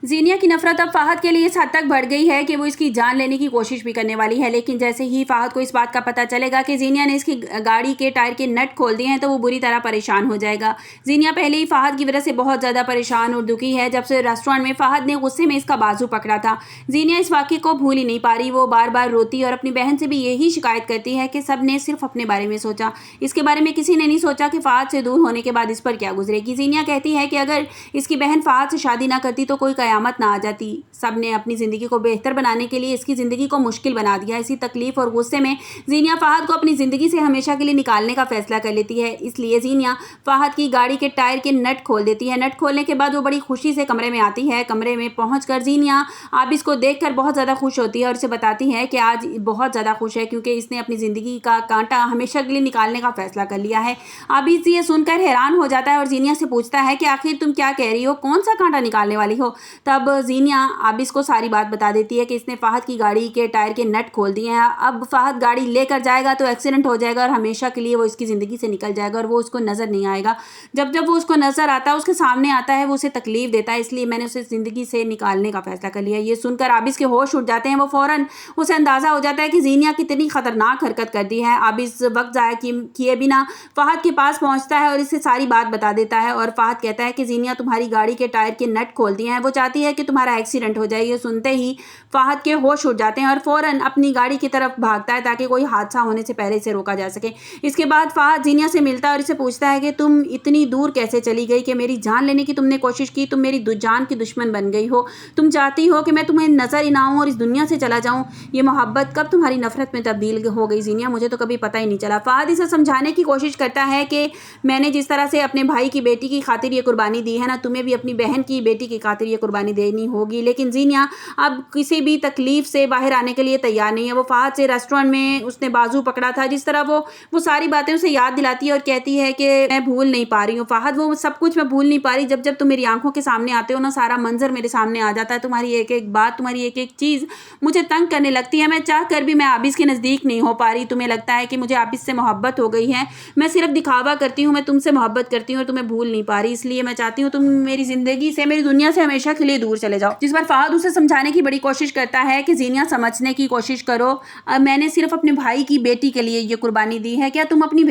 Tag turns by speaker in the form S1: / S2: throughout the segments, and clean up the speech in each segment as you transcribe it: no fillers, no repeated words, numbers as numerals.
S1: ज़ीनिया की नफ़रत अब फ़ाहद के लिए इस हद तक बढ़ गई है कि वो इसकी जान लेने की कोशिश भी करने वाली है। लेकिन जैसे ही फ़ाहद को इस बात का पता चलेगा कि ज़ीनिया ने इसकी गाड़ी के टायर के नट खोल दिए हैं, तो वो बुरी तरह परेशान हो जाएगा। ज़ीनिया पहले ही फ़ाहद की वजह से बहुत ज़्यादा परेशान और दुखी है। जब से रेस्टोरेंट में फ़ाहद ने गुस्से में इसका बाजू पकड़ा था, ज़ीनिया इस वाक़ये को भूल ही नहीं पा रही। वो बार-बार रोती और अपनी बहन से भी यही शिकायत करती है कि सब ने सिर्फ़ अपने बारे में सोचा। इसके बारे में किसी ने नहीं सोचा कि फ़ाहद से दूर होने के बाद इस पर क्या गुज़रेगी। ज़ीनिया कहती है कि अगर इसकी बहन फ़ाहद से शादी ना करती तो कोई क़यामत ना आ जाती। सबने अपनी ज़िंदगी को बेहतर बनाने के लिए इसकी ज़िंदगी को मुश्किल बना दिया। इसी तकलीफ़ और गुस्से में ज़ीनिया फ़ाहद को अपनी ज़िंदगी से हमेशा के लिए निकालने का फ़ैसला कर लेती है। इसलिए ज़ीनिया फ़ाहद की गाड़ी के टायर के नट खोल देती है। नट खोलने के बाद वो बड़ी खुशी से कमरे में आती है। कमरे में पहुंचकर ज़ीनिया आबिस को देखकर बहुत ज़्यादा खुश होती है और उसे बताती है कि आज बहुत ज़्यादा खुश है क्योंकि इसने अपनी ज़िंदगी का कांटा हमेशा के लिए निकालने का फ़ैसला कर लिया है। आबिस ये सुनकर हैरान हो जाता है और ज़ीनिया से पूछता है कि आखिर तुम क्या कह रही हो, कौन सा कांटा निकालने वाली हो। तब ज़ीनिया आबिस को सारी बात बता देती है कि इसने फ़ाहद की गाड़ी के टायर के नट खोल दिए हैं। अब फ़ाहद गाड़ी लेकर जाएगा तो एक्सीडेंट हो जाएगा और हमेशा के लिए वो इसकी ज़िंदगी से निकल जाएगा और वो उसको नज़र नहीं आएगा। जब जब वो उसको नज़र आता है, उसके सामने आता है, वो उसे तकलीफ़ देता है, इसलिए मैंने उसे ज़िंदगी से निकालने का फ़ैसला कर लिया। ये सुनकर आबिस के होश उड़ जाते हैं। वो फ़ौरन उसे अंदाज़ा हो जाता है कि ज़ीनिया कितनी ख़तरनाक हरकत कर दी है। आबिस वक्त ज़ाया किए बिना फ़ाहद के पास पहुँचता है और इसे सारी बात बता देता है और फ़ाहद कहता है कि ज़ीनिया तुम्हारी गाड़ी के टायर के नट खोल दिए हैं, वो चाहती है कि तुम्हारा एक्सीडेंट हो जाए। ये सुनते ही फ़ाहद के होश उड़ जाते हैं और फ़ौरन अपनी गाड़ी की तरफ भागता है ताकि कोई हादसा होने से पहले इसे रोका जा सके। इसके बाद फ़ाहद ज़ीनिया से मिलता है और इसे पूछता है कि तुम इतनी दूर कैसे चली गई कि मेरी जान लेने की तुमने कोशिश की, तुम मेरी जान की दुश्मन बन गई हो, तुम चाहती हो कि मैं तुम्हें नज़र ही ना आऊँ और इस दुनिया से चला जाऊँ। ये मोहब्बत कब तुम्हारी नफ़रत में तब्दील हो गई ज़ीनिया, मुझे तो कभी पता ही नहीं चला। फ़ाहद इसे समझाने की कोशिश करता है कि मैंने जिस तरह से अपने भाई की बेटी की खातिर ये कुर्बानी दी है ना, तुम्हें भी अपनी बहन की बेटी की खातिर ये कुर्बानी देनी होगी। लेकिन ज़ीनिया अब किसी भी तकलीफ़ से बाहर आने के लिए तैयार नहीं है। वो फ़ाहद से रेस्टोरेंट में उसने बाजू पकड़ा था, जिस तरह वो सारी बातें उसे याद दिलाती है और कहती है कि मैं भूल नहीं पा रही हूँ फ़ाहद, वो सब कुछ मैं भूल नहीं पा रही। जब जब तुम मेरी आंखों के सामने आते हो ना, सारा मंजर मेरे सामने आ जाता है, तुम्हारी एक एक बात, तुम्हारी एक एक चीज़ मुझे तंग करने लगती है। मैं चाह कर भी मैं आबिस के नज़दीक नहीं हो पा रही। तुम्हें लगता है कि मुझे आबिस से मोहब्बत हो गई है, मैं सिर्फ दिखावा करती हूँ, मैं तुमसे मोहब्बत करती हूँ और तुम्हें भूल नहीं पा रही। इसलिए मैं चाहती हूँ तुम मेरी ज़िंदगी से, मेरी दुनिया से हमेशा के लिए दूर चले जाओ। जिस पर फ़ाहद उसे समझाने की बड़ी कोशिश करता है कि ज़ीनिया समझने की कोशिश करो, मैंने सिर्फ अपने भाई की बेटी के लिए ये कुर्बानी दी है, क्या तुम अपनी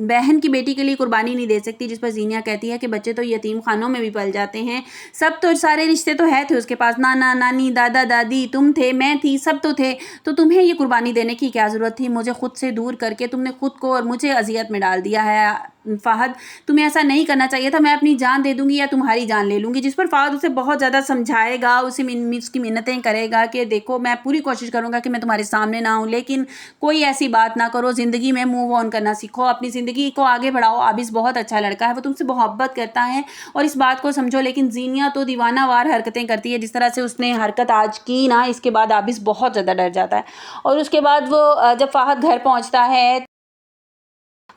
S1: बहन की बेटी के लिए कुर्बानी नहीं दे सकती। जिस पर ज़ीनिया कहती है कि बच्चे तो यतीम खानों में भी पल जाते हैं, सब तो सारे रिश्ते तो है थे उसके पास, नाना नानी दादा दादी, तुम थे, मैं थी, सब तो थे, तो तुम्हें ये कुर्बानी देने की क्या ज़रूरत थी। मुझे खुद से दूर करके तुमने खुद को और मुझे अजियत में डाल दिया है। फ़ाहद तुम्हें ऐसा नहीं करना चाहिए था, मैं अपनी जान दे दूंगी या तुम्हारी जान ले लूँगी। जिस पर फ़ाहद उसे बहुत ज़्यादा समझाएगा, उसे उसकी मिन्नतें करेगा कि देखो मैं पूरी कोशिश करूँगा कि मैं तुम्हारे सामने ना आऊँ, लेकिन कोई ऐसी बात ना करो, ज़िंदगी में मूव ऑन करना सीखो, अपनी ज़िंदगी को आगे बढ़ाओ। आबिस बहुत अच्छा लड़का है, वो तुमसे मोहब्बत करता है और इस बात को समझो। लेकिन ज़ीनिया तो दीवानावार हरकतें करती है, जिस तरह से उसने हरकत आज की ना, इसके बाद आबिस बहुत ज़्यादा डर जाता है। और उसके बाद वो जब फ़ाहद घर पहुँचता है,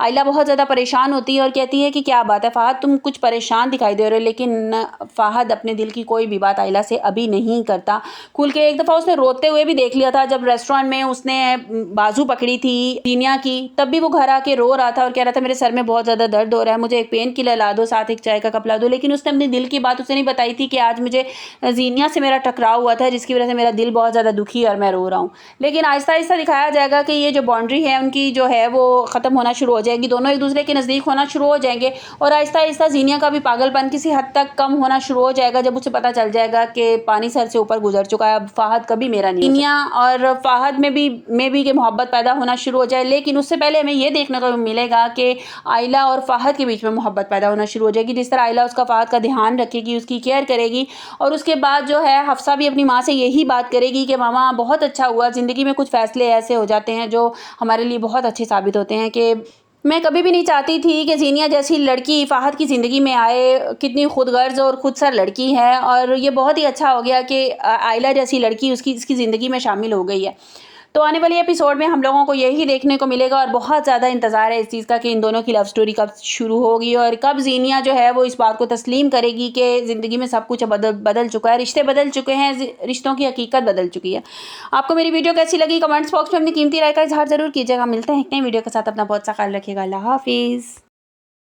S1: आइला बहुत ज़्यादा परेशान होती है और कहती है कि क्या बात है फ़ाहद, तुम कुछ परेशान दिखाई दे रहे हो। लेकिन फ़ाहद अपने दिल की कोई भी बात आइला से अभी नहीं करता खुल के। एक दफ़ा उसने रोते हुए भी देख लिया था, जब रेस्टोरेंट में उसने बाजू पकड़ी थी ज़ीनिया की, तब भी वो घर आके रो रहा था और कह रहा था मेरे सर में बहुत ज़्यादा दर्द हो रहा है, मुझे एक पेन किलर ला दो, साथ एक चाय का कप ला दो। लेकिन उसने अपने दिल की बात उसे नहीं बताई थी कि आज मुझे ज़ीनिया से मेरा टकराव हुआ था, जिसकी वजह से मेरा दिल बहुत ज़्यादा दुखी है और मैं रो रहा हूँ। लेकिन आहिस्ता आहिस्ता दिखाया जाएगा कि ये जो बाउंड्री है उनकी जो है वो ख़त्म होना शुरू हो जाएगी, दोनों एक दूसरे के नज़दीक होना शुरू हो जाएंगे और आहिस्ता आहिस्ता ज़ीनिया का भी पागलपन किसी हद तक कम होना शुरू हो जाएगा, जब उसे पता चल जाएगा कि पानी सर से ऊपर गुजर चुका है, अब फ़ाहद कभी मेरा नहीं। ज़ीनिया और फ़ाहद में भी कि मोहब्बत पैदा होना शुरू हो जाए। लेकिन उससे पहले हमें ये देखने को मिलेगा कि आइला और फ़ाहद के बीच में मोहब्बत पैदा होना शुरू हो जाएगी। जिस तरह आइला उसका फ़ाहद का ध्यान रखेगी, उसकी केयर करेगी और उसके बाद जो है हफ्सा भी अपनी माँ से यही बात करेगी कि मामा बहुत अच्छा हुआ, ज़िंदगी में कुछ फ़ैसले ऐसे हो जाते हैं जो हमारे लिए बहुत अच्छे साबित होते हैं कि मैं कभी भी नहीं चाहती थी कि ज़ीनिया जैसी लड़की फ़ाहद की ज़िंदगी में आए। कितनी खुदगर्ज़ और खुदसर लड़की है और ये बहुत ही अच्छा हो गया कि आइला जैसी लड़की इसकी ज़िंदगी में शामिल हो गई है। तो आने वाली एपिसोड में हम लोगों को यही देखने को मिलेगा और बहुत ज़्यादा इंतज़ार है इस चीज़ का कि इन दोनों की लव स्टोरी कब शुरू होगी और कब ज़ीनिया जो है वो इस बात को तस्लीम करेगी कि ज़िंदगी में सब कुछ बदल चुका है, रिश्ते बदल चुके हैं, रिश्तों की हकीकत बदल चुकी है। आपको मेरी वीडियो कैसी लगी कमेंट्स बॉक्स में अपनी कीमती राय का इजहार ज़रूर कीजिएगा। मिलते हैं एक नई वीडियो के साथ, अपना बहुत सा ख्याल रखिएगा। अल्लाह हाफिज़।